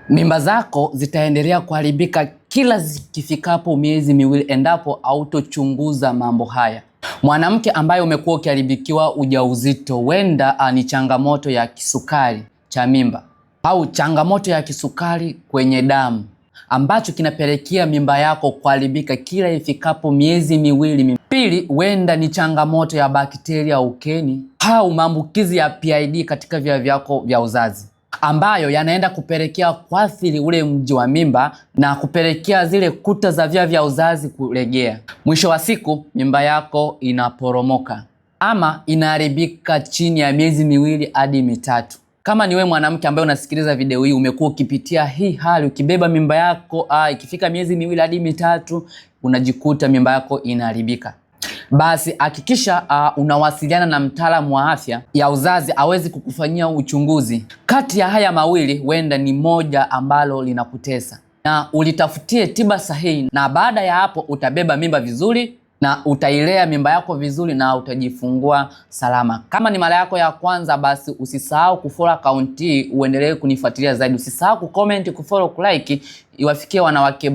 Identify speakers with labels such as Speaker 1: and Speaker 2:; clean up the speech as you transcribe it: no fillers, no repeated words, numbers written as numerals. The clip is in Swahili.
Speaker 1: Mimba zako zitaendelea kuharibika kila zikifikapo miezi miwili endapo hautochunguza mambo haya. Mwanamke ambaye umekuwa ukiharibikiwa ujauzito, huenda ni changamoto ya kisukari cha mimba au changamoto ya kisukari kwenye damu ambacho kinapelekea mimba yako kuharibika kila ifikapo miezi miwili. Pili, huenda ni changamoto ya bakteria ukeni au maambukizi ya PID katika via vyako vya uzazi ambayo yanaenda kupelekea kuathiri ule mji wa mimba na kupelekea zile kuta za via vya uzazi kulegea. Mwisho wa siku mimba yako inaporomoka ama inaharibika chini ya miezi miwili hadi mitatu. Kama ni wewe mwanamke ambaye unasikiliza video hii, umekuwa ukipitia hii hali, ukibeba mimba yako ikifika miezi miwili hadi mitatu unajikuta mimba yako inaharibika, basi hakikisha unawasiliana na mtaalamu wa afya ya uzazi awezi kukufanyia uchunguzi. Kati ya haya mawili huenda ni moja ambalo linakutesa, na ulitafutie tiba sahihi, na baada ya hapo utabeba mimba vizuri na utailea mimba yako vizuri na utajifungua salama. Kama ni mara yako ya kwanza, basi usisahau kufollow account hii, uendelee kunifuatilia zaidi. Usisahau kucomment, kufollow, kulike, iwafikie wanawake